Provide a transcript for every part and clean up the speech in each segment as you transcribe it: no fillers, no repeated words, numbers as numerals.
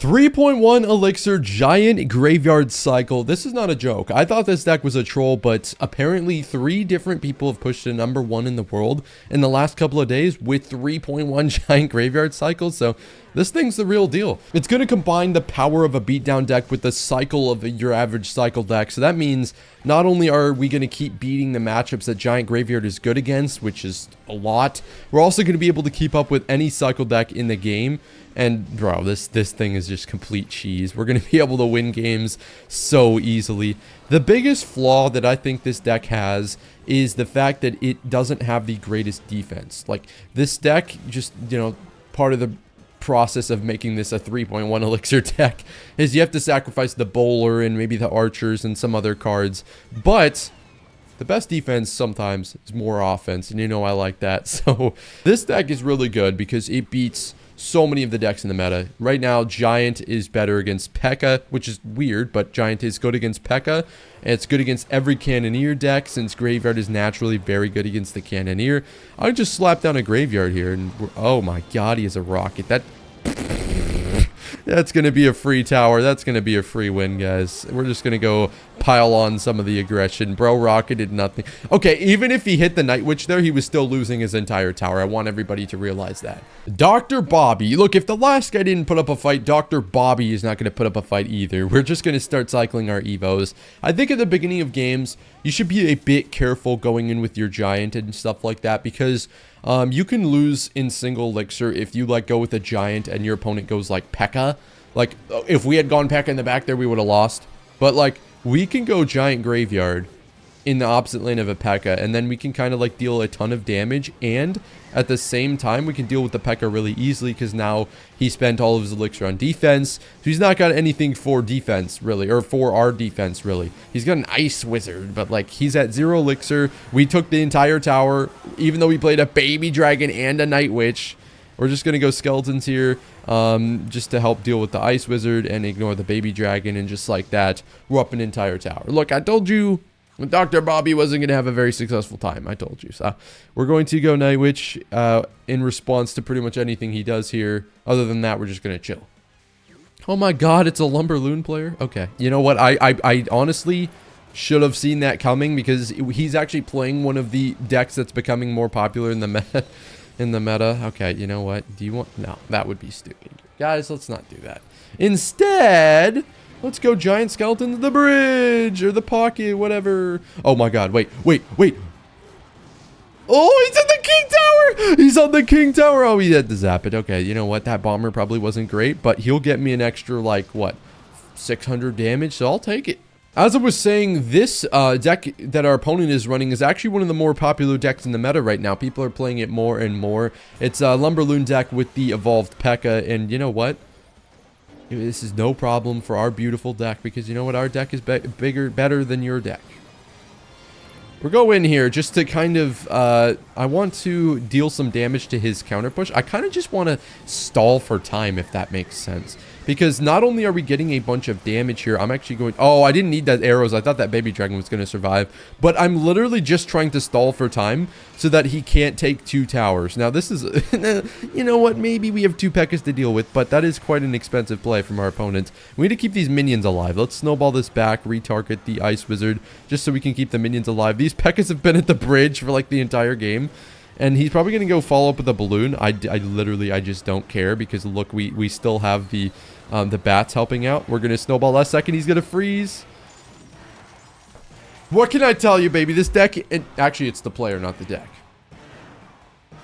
3.1 elixir giant graveyard cycle. This is not a joke. I thought this deck was a troll, but apparently 3 different people have pushed to #1 in the world in the last couple of days with 3.1 giant graveyard cycles. So this thing's the real deal. It's going to combine the power of a beatdown deck with the cycle of your average cycle deck. So that means not only are we going to keep beating the matchups that giant graveyard is good against, which is a lot, we're also going to be able to keep up with any cycle deck in the game. And bro, this thing is just complete cheese. We're going to be able to win games so easily. The biggest flaw that I think this deck has is the fact that it doesn't have the greatest defense. Like, this deck, just, you know, part of the process of making this a 3.1 elixir deck is you have to sacrifice the bowler and maybe the archers and some other cards. But the best defense sometimes is more offense, and you know I like that. So this deck is really good because it beats so many of the decks in the meta. Right now, Giant is better against P.E.K.K.A, which is weird, but Giant is good against P.E.K.K.A, and it's good against every Cannoneer deck, since Graveyard is naturally very good against the Cannoneer. I would just slap down a Graveyard here, and oh my god, he has a rocket. That's going to be a free tower. That's going to be a free win, guys. We're just going to go pile on some of the aggression. Bro Rocket did nothing. Okay, even if he hit the Night Witch there, he was still losing his entire tower. I want everybody to realize that. Dr. Bobby. Look, if the last guy didn't put up a fight, Dr. Bobby is not going to put up a fight either. We're just going to start cycling our Evos. I think at the beginning of games, you should be a bit careful going in with your Giant and stuff like that, because you can lose in single elixir if you like go with a Giant and your opponent goes like P.E.K.K.A. Like, if we had gone P.E.K.K.A in the back there, we would have lost. But like, we can go Giant Graveyard in the opposite lane of a P.E.K.K.A, and then we can kind of like deal a ton of damage, and at the same time we can deal with the P.E.K.K.A really easily, because now he spent all of his elixir on defense, so he's not got anything for defense really, or for our defense really. He's got an Ice Wizard, but like, he's at 0 elixir. We took the entire tower, even though we played a Baby Dragon and a Night Witch. We're just going to go Skeletons here, just to help deal with the Ice Wizard and ignore the Baby Dragon, and just like that, we're up an entire tower. Look, I told you Dr. Bobby wasn't going to have a very successful time. I told you. So we're going to go Night Witch in response to pretty much anything he does here. Other than that, we're just going to chill. Oh my god, it's a Lumberloon player? Okay. You know what? I honestly should have seen that coming, because he's actually playing one of the decks that's becoming more popular in the meta. Okay, you know what? Do you want... No, that would be stupid. Guys, let's not do that. Instead, let's go Giant Skeleton to the bridge, or the pocket, whatever. Oh my god, wait. Oh, he's on the King Tower! He's on the King Tower! Oh, he had to zap it. Okay, you know what? That bomber probably wasn't great, but he'll get me an extra, like, what, 600 damage, so I'll take it. As I was saying, this deck that our opponent is running is actually one of the more popular decks in the meta right now. People are playing it more and more. It's a Lumberloon deck with the evolved P.E.K.K.A, and you know what? This is no problem for our beautiful deck, because you know what? Our deck is better than your deck. We'll go in here just to kind of, I want to deal some damage to his counter push. I kind of just want to stall for time, if that makes sense. Because not only are we getting a bunch of damage here, I'm actually going... Oh, I didn't need that arrows. I thought that Baby Dragon was going to survive. But I'm literally just trying to stall for time so that he can't take 2 towers. Now, this is... you know what? Maybe we have 2 P.E.K.K.As to deal with, but that is quite an expensive play from our opponent. We need to keep these minions alive. Let's snowball this back, retarget the Ice Wizard, just so we can keep the minions alive. These P.E.K.K.As have been at the bridge for, like, the entire game. And he's probably going to go follow up with a balloon. I just don't care, because look, we still have the bats helping out. We're going to snowball last second. He's going to freeze. What can I tell you, baby? This deck, actually, it's the player, not the deck.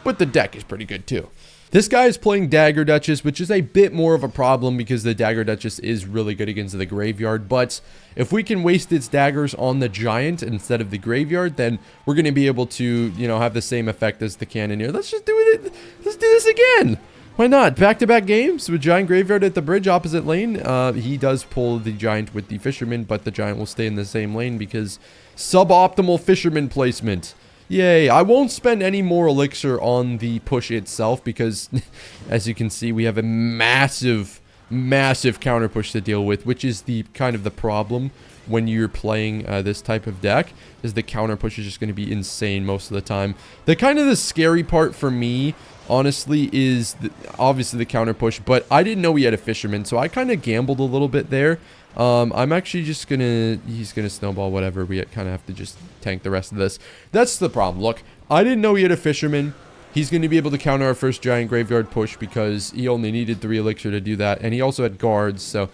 But the deck is pretty good, too. This guy is playing Dagger Duchess, which is a bit more of a problem, because the Dagger Duchess is really good against the Graveyard. But if we can waste its daggers on the Giant instead of the Graveyard, then we're going to be able to, you know, have the same effect as the Cannoneer. Let's just do it. Let's do this again. Why not? Back-to-back games with Giant Graveyard at the bridge opposite lane. He does pull the Giant with the Fisherman, but the Giant will stay in the same lane because suboptimal Fisherman placement. Yay. I won't spend any more elixir on the push itself, because as you can see, we have a massive counter push to deal with, which is the kind of the problem when you're playing this type of deck, is the counter push is just going to be insane most of the time. The scary part for me honestly, is obviously the counter push. But I didn't know he had a fisherman, so I kind of gambled a little bit there. I'm actually just he's gonna snowball whatever. We kind of have to just tank the rest of this. That's the problem. Look, I didn't know he had a fisherman. He's going to be able to counter our first giant graveyard push because he only needed 3 elixir to do that. And he also had guards, so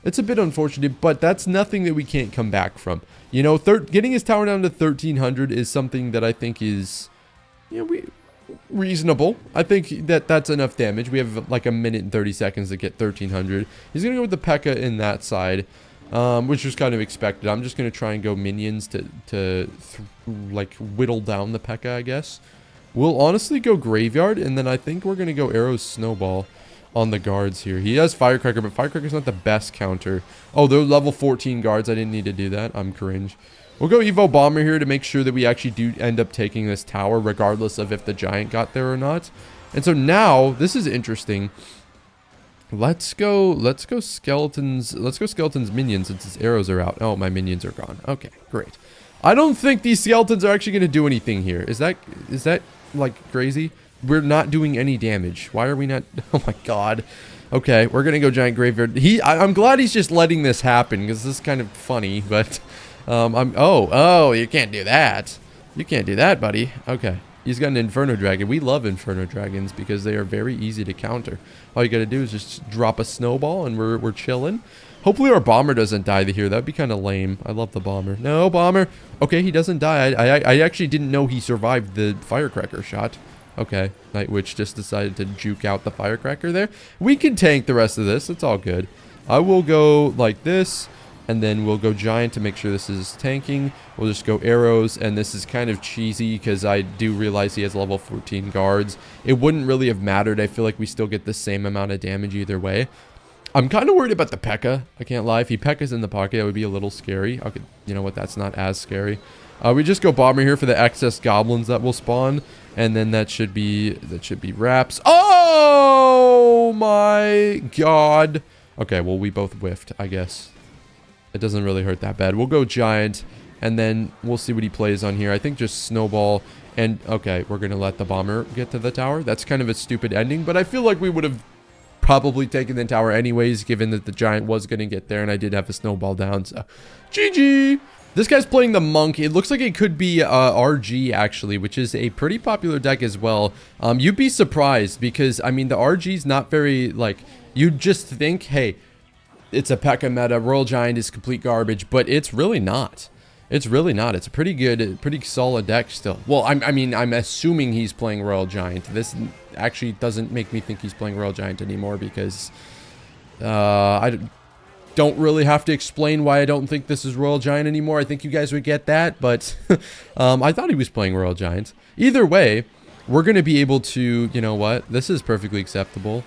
it's a bit unfortunate, but that's nothing that we can't come back from. You know, getting his tower down to 1300 is something that I think is, you know, reasonable. I think that that's enough damage. We have like a minute and 30 seconds to get 1300. He's going to go with the P.E.K.K.A. in that side, which was kind of expected. I'm just going to try and go minions to like whittle down the P.E.K.K.A., I guess. We'll honestly go graveyard, and then I think we're going to go arrows snowball on the guards here. He has firecracker, but firecracker's not the best counter. Oh, they're level 14 guards. I didn't need to do that. I'm cringe. We'll go Evo Bomber here to make sure that we actually do end up taking this tower, regardless of if the giant got there or not. And so now, this is interesting. Let's go skeletons. Let's go skeletons minions since his arrows are out. Oh, my minions are gone. Okay, great. I don't think these skeletons are actually going to do anything here. Is that like crazy? We're not doing any damage. Why are we not? Oh my god. Okay, we're gonna go giant graveyard. I'm glad he's just letting this happen because this is kind of funny. But oh, you can't do that. You can't do that, buddy. Okay, he's got an Inferno Dragon. We love Inferno Dragons because they are very easy to counter. All you gotta do is just drop a snowball and we're chilling. Hopefully our bomber doesn't die here. That'd be kind of lame. I love the bomber. No, bomber. Okay, he doesn't die. I actually didn't know he survived the firecracker shot. Okay, Night Witch just decided to juke out the firecracker there. We can tank the rest of this. It's all good. I will go like this, and then we'll go giant to make sure this is tanking. We'll just go arrows, and this is kind of cheesy because I do realize he has level 14 guards. It wouldn't really have mattered. I feel like we still get the same amount of damage either way. I'm kind of worried about the P.E.K.K.A. I can't lie. If he P.E.K.K.A.'s in the pocket, it would be a little scary. Okay, you know what? That's not as scary. We just go bomber here for the excess goblins that will spawn, and then that should be wraps. Oh my god. Okay, well we both whiffed, I guess. It doesn't really hurt that bad. We'll go giant, and then we'll see what he plays on here. I think just snowball. And okay, we're gonna let the bomber get to the tower. That's kind of a stupid ending, but I feel like we would have probably taken the tower anyways, given that the giant was going to get there and I did have a snowball down, so GG. This guy's playing the monk. It looks like it could be RG actually, which is a pretty popular deck as well. You'd be surprised because I mean the RG's not very, like, you'd just think, hey, it's a P.E.K.K.A. meta, Royal Giant is complete garbage, but it's really not. It's really not. It's a pretty good, pretty solid deck still. Well, I mean, I'm assuming he's playing Royal Giant. This actually doesn't make me think he's playing Royal Giant anymore because I don't really have to explain why I don't think this is Royal Giant anymore. I think you guys would get that, but I thought he was playing Royal Giant. Either way, we're going to be able to, you know what? This is perfectly acceptable.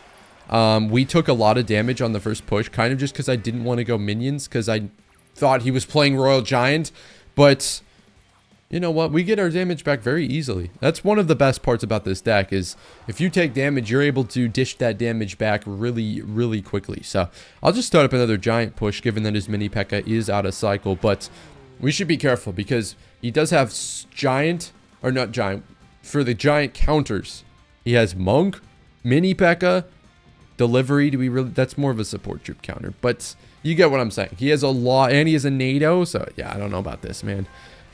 We took a lot of damage on the first push, kind of just because I didn't want to go minions because I thought he was playing Royal Giant, but you know what? We get our damage back very easily. That's one of the best parts about this deck is if you take damage, you're able to dish that damage back really, really quickly. So I'll just start up another giant push given that his mini P.E.K.K.A. is out of cycle, but we should be careful because he does have giant, or not giant, for the giant counters. He has monk, mini P.E.K.K.A., delivery. Do we really? That's more of a support troop counter, but you get what I'm saying. He has a lot, and he has a NATO, so yeah, I don't know about this, man.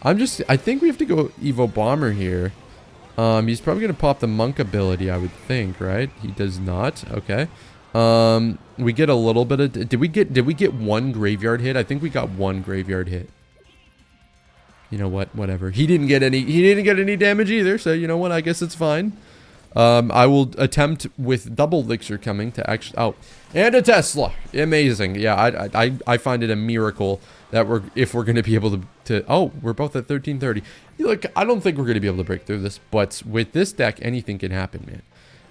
I think we have to go Evo Bomber here. He's probably going to pop the monk ability, I would think, right? He does not. Okay. We get a little bit of, did we get one graveyard hit? I think we got one graveyard hit. You know what? Whatever. He didn't get any damage either, so you know what? I guess it's fine. I will attempt with double elixir coming to actually, oh, and a Tesla. Amazing. Yeah, I find it a miracle that if we're going to be able to, oh, we're both at 1330. Look, I don't think we're going to be able to break through this, but with this deck, anything can happen,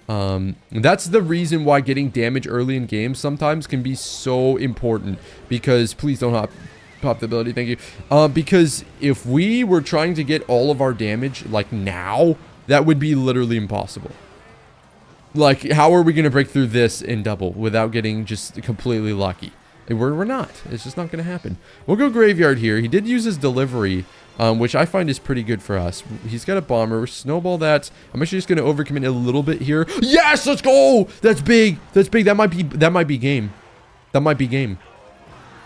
man. That's the reason why getting damage early in games sometimes can be so important, because please don't pop the ability, thank you. Because if we were trying to get all of our damage like now, that would be literally impossible. Like, how are we going to break through this in double without getting just completely lucky? We're not. It's just not going to happen. We'll go graveyard here. He did use his delivery, which I find is pretty good for us. He's got a bomber. We're snowball that. I'm actually just going to overcommit a little bit here. Yes, let's go. That's big. That's big. That might be game. That might be game.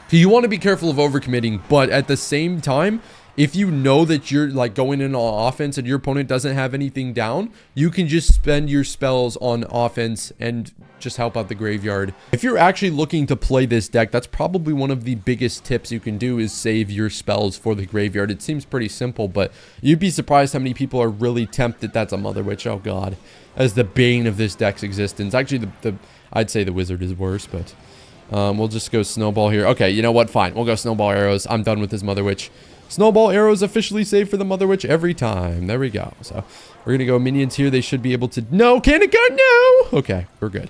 So you want to be careful of overcommitting, but at the same time, if you know that you're like going in on offense and your opponent doesn't have anything down, you can just spend your spells on offense and just help out the graveyard. If you're actually looking to play this deck, that's probably one of the biggest tips you can do is save your spells for the graveyard. It seems pretty simple, but you'd be surprised how many people are really tempted. That's a Mother Witch. Oh God, as the bane of this deck's existence. Actually, I'd say the wizard is worse, but we'll just go snowball here. Okay, you know what? Fine. We'll go snowball arrows. I'm done with this Mother Witch. Snowball arrows officially saved for the Mother Witch every time. There we go. So we're going to go minions here. They should be able to... No, can it go? No! Okay, we're good.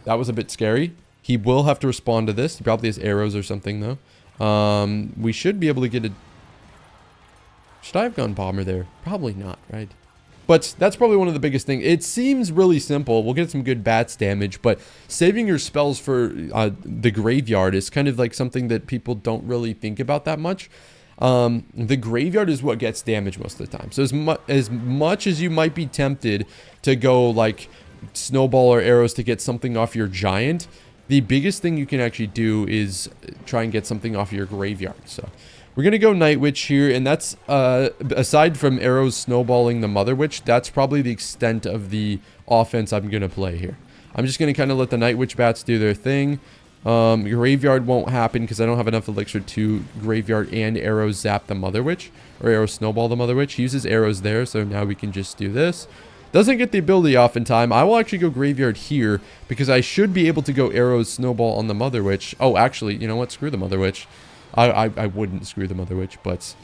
That was a bit scary. He will have to respond to this. He probably has arrows or something, though. We should be able to get a... Should I have gone bomber there? Probably not, right? But that's probably one of the biggest things. It seems really simple. We'll get some good bats damage, but saving your spells for the graveyard is kind of like something that people don't really think about that much. The graveyard is what gets damage most of the time. So as much as you might be tempted to go like snowball or arrows to get something off your giant, the biggest thing you can actually do is try and get something off your graveyard. So we're going to go Night Witch here, and that's, aside from arrows snowballing the Mother Witch, that's probably the extent of the offense I'm going to play here. I'm just going to kind of let the Night Witch bats do their thing. Graveyard won't happen because I don't have enough elixir to graveyard and arrows zap the Mother Witch, or arrows snowball the Mother Witch. He uses arrows there, so now we can just do this. Doesn't get the ability off in time. I will actually go graveyard here because I should be able to go arrows snowball on the Mother Witch. Oh, actually, you know what? Screw the Mother Witch. I wouldn't screw the Mother Witch, but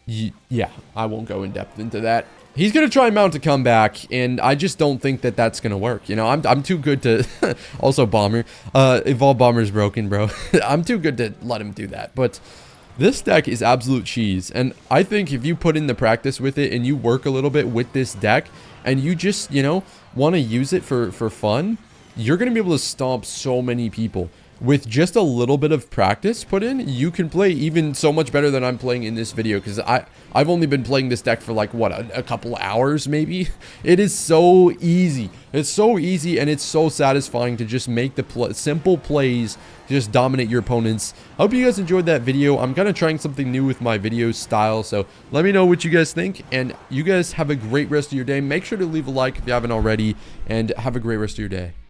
yeah, I won't go in depth into that. He's going to try and mount a comeback, and I just don't think that that's going to work. You know, I'm too good to... also, Bomber. Evolve Bomber's broken, bro. I'm too good to let him do that. But this deck is absolute cheese, and I think if you put in the practice with it and you work a little bit with this deck, and you just, you know, want to use it for fun, you're going to be able to stomp so many people. With just a little bit of practice put in, you can play even so much better than I'm playing in this video, because I've only been playing this deck for like, what, a couple hours maybe? It is so easy. It's so easy, and it's so satisfying to just make the simple plays to just dominate your opponents. I hope you guys enjoyed that video. I'm kind of trying something new with my video style, so let me know what you guys think, and you guys have a great rest of your day. Make sure to leave a like if you haven't already, and have a great rest of your day.